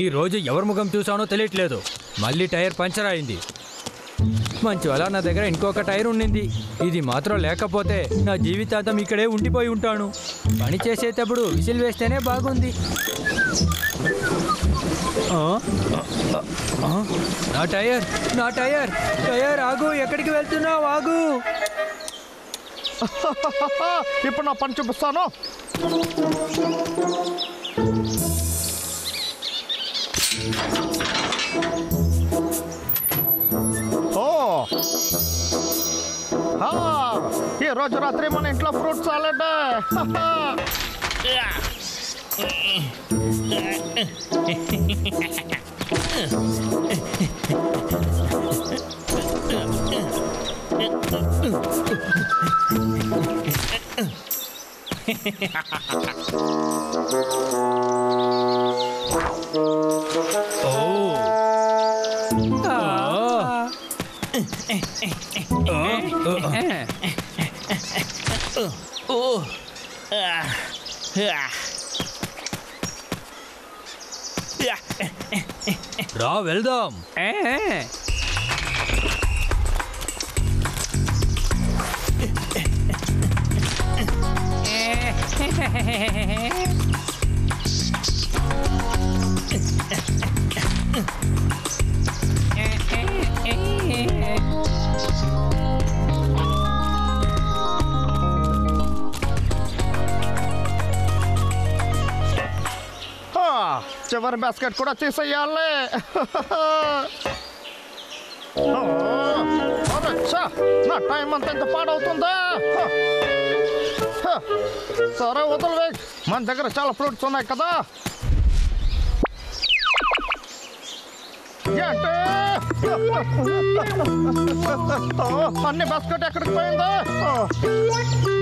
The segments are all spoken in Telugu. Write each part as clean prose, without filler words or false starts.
ఈ రోజు ఎవరి ముఖం చూసానో తెలియట్లేదు. మళ్ళీ టైర్ పంచర్ అయింది. మంచి అలా నా దగ్గర ఇంకొక టైర్ ఉండింది. ఇది మాత్రం లేకపోతే నా జీవితాంతం ఇక్కడే ఉండిపోయి ఉంటాను. పని చేసేటప్పుడు విసిల్ వేస్తేనే బాగుంది. నా టైర్ టైర్ ఆగు. ఎక్కడికి వెళ్తున్నావు? ఆగు. ఇప్పుడు నా పని చూపిస్తాను. ఈ రోజు రాత్రి మన ఇంట్లో ఫ్రూట్ సాలెడ్. రా వెళ్దాం. చివరి బాస్కెట్ కూడా తీసేయాలి. నా టైం అంతా ఎంత పాడవుతుందా? సరే వదలవే, మన దగ్గర చాలా ఫ్రూట్స్ ఉన్నాయి కదా. అన్ని బాస్కెట్ ఎక్కడికి పోయిందా?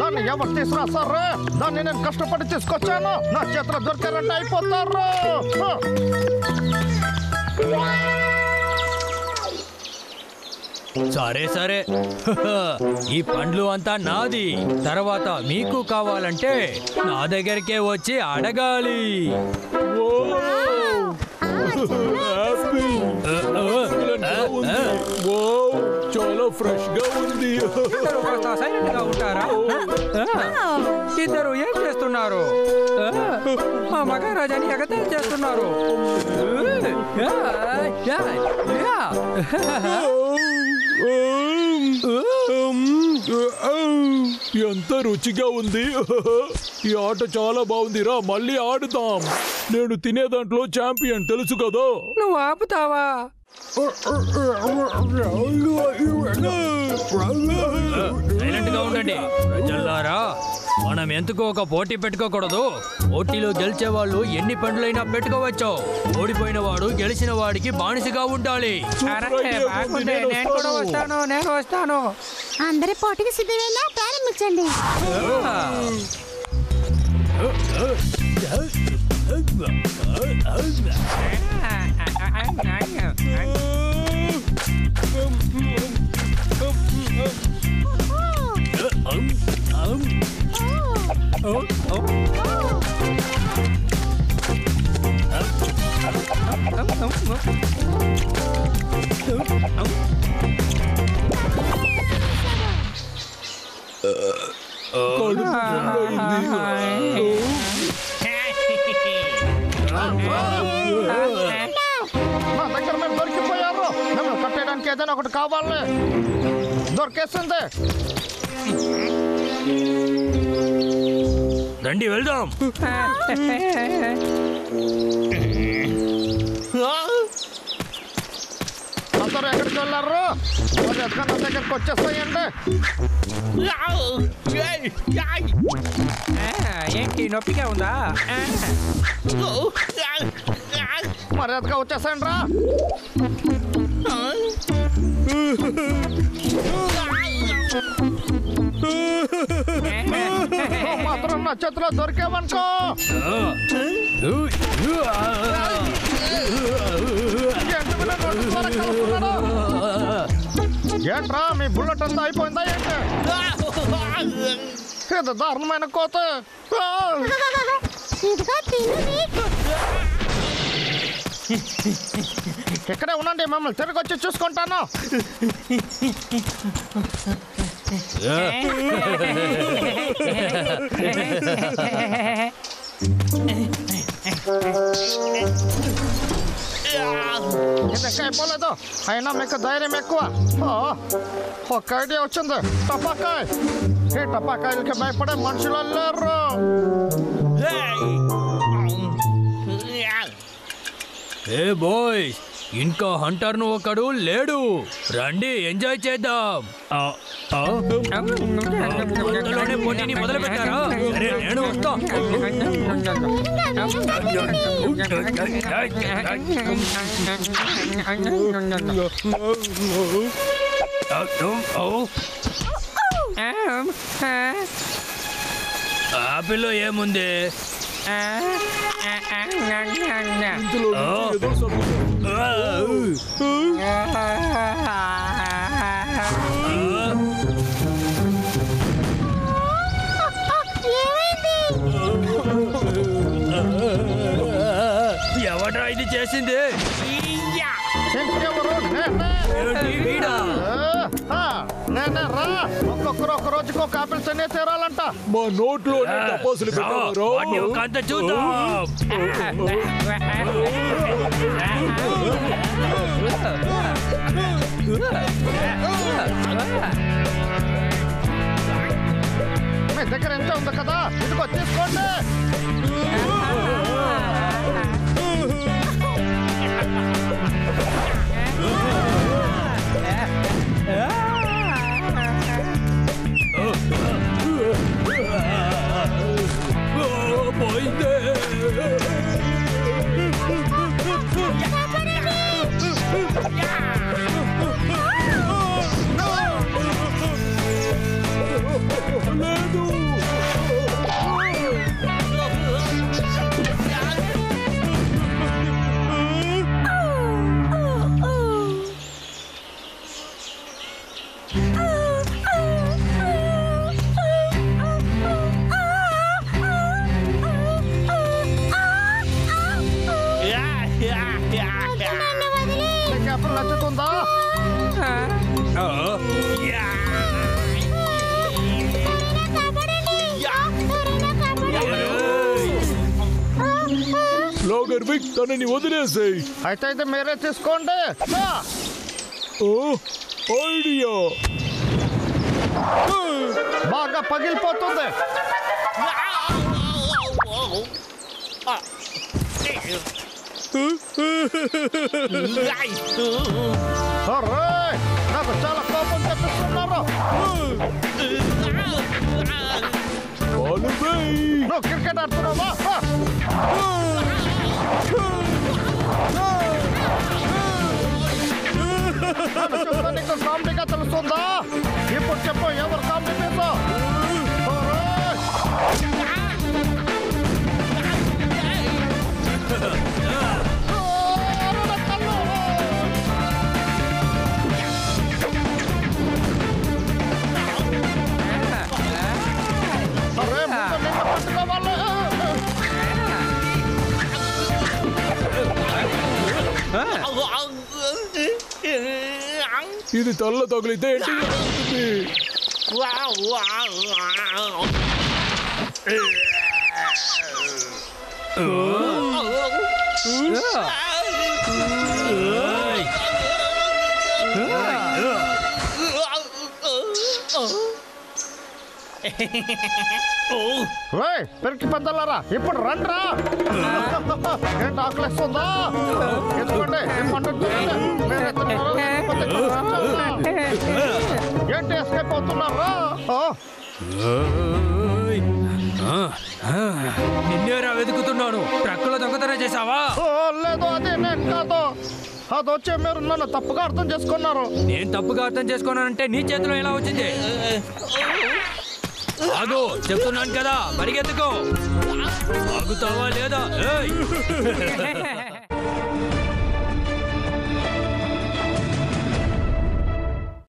దాన్ని ఎవరు తీసుకురాసారు? దాన్ని నేను కష్టపడి తీసుకొచ్చాను. నా చేతిలో దొరికారంటే అయిపోతారు. సరే ఈ పండ్లు అంతా నాది. తర్వాత మీకు కావాలంటే నా దగ్గరికే వచ్చి అడగాలి. చాలా ఫ్రెష్ గా ఉంది. సైలెంట్ గా ఉంటారా? ఇద్దరు ఏం చేస్తున్నారు? మా మహారాజాని ఎగతాళి చేస్తున్నారు. ఎంత రుచిగా ఉంది. ఈ ఆట చాలా బాగుందిరా, మళ్ళీ ఆడుదాం. నేను తినే దాంట్లో ఛాంపియన్, తెలుసు కదా. నువ్వు ఆపుతావా? సైలెంట్ గా ఉండండి ప్రజల్లారా. మనం ఎందుకు ఒక పోటీ పెట్టుకోకూడదు? పోటీలో గెలిచే వాళ్ళు ఎన్ని పండ్లైనా పెట్టుకోవచ్చు. ఓడిపోయిన వాడు గెలిచిన వాడికి బానిసగా ఉండాలి. నేను వస్తాను. అందరి పోటీకి సిద్ధమేనా? ప్రారంభించండి. నా దగ్గర మేము దొరికిపోయారు. మేము కట్టేయడానికి ఏదైనా ఒకటి కావాలి. దొరికేస్తుంది. రండి వెళ్దాం. అందరూ ఎక్కడికి వెళ్ళారు? నా దగ్గరకు వచ్చేస్తాయండి. ఏంటి నొప్పిగా ఉందా? మర్యాదగా వచ్చేసాయండి రా. మాత్రం నా చేతిలో దొరికామనుకో. ఏంట్రా మీ బుల్లెట్ అంతా అయిపోయిందా ఏంటి? ఇది దారుణమైన కోత. ఇక్కడే ఉండండి, మిమ్మల్ని తిరిగి వచ్చి చూసుకుంటాను. ఇంకా అయిపోలేదు, అయినా మీకు ధైర్యం ఎక్కువ. ఒక ఐడియా వచ్చింది, టపాకాయ్. ఈ టపాకాయలకి భయపడే మనుషులు లేరు. ఏ బాయ్, ఇంకా హంటర్ను ఒకడు లేడు. రండి, ఎంజాయ్ చేద్దాం. అంతలోనే పోటీని మొదలు పెట్టారా? సరే, నేను వస్తా. ఆపిల్లో ఏముంది? ఇందులో ఏదో ఎవడ్రా ఇది చేసింది? ఇంకెవరు? ఏంటి వీడా? నేనే రా. ఒక్కొక్కరు ఒక రోజుకు ఒక ఆపిల్ తినే తీరాలంట. మా నోట్లోనే టపాసులు పెట్టారు. వాడిని ఒక అంత చూద్దాం. మీ దగ్గర ఎంత ఉంది కదా, ఇదిగో తీసుకోండి. పోయిందే. లేదు. మీకు ఆపిల్ నచ్చుతుందా? లాగర్ విక్, తనని వదిలేసేయ్. అయితే ఇది మీరే తీసుకోండి. ఐడియా. బాగా పగిలిపోతుంది. నాకు చాలా కోపం తెప్పిస్తున్నారు. నువ్వు క్రికెట్ ఆడుతున్నావా? చూస్తే నీకు కామెడీగా తెలుస్తుందా? ఇప్పుడు చెప్పు, ఎవరు కామెడీ పీసు? అరే, ముందు నిన్ను పట్టుకోవాలి. ఇది తల్ల తగిలితే ఎంటిగా ఉంటుంది. పెరికి పెద్దలారా, ఇప్పుడు రండ్రా. ఏంటి ఆకలిస్తుందా? ఎందుకంటే ఏంటి ఎస్కేప్ అవుతున్నారా? నిన్నేరా వెతుకుతున్నాను. ట్రక్కులో దొంగతనం చేసావా? లేదు, అది నేను కాదు. అది వచ్చే మీరు నన్ను తప్పుగా అర్థం చేసుకున్నారు. నేను తప్పుగా అర్థం చేసుకున్నానంటే నీ చేతిలో ఎలా వచ్చింది? ఆగు, చెప్తున్నాను కదా, పరిగెత్తుకో. ఆగుతావా లేదా? ఏయ్!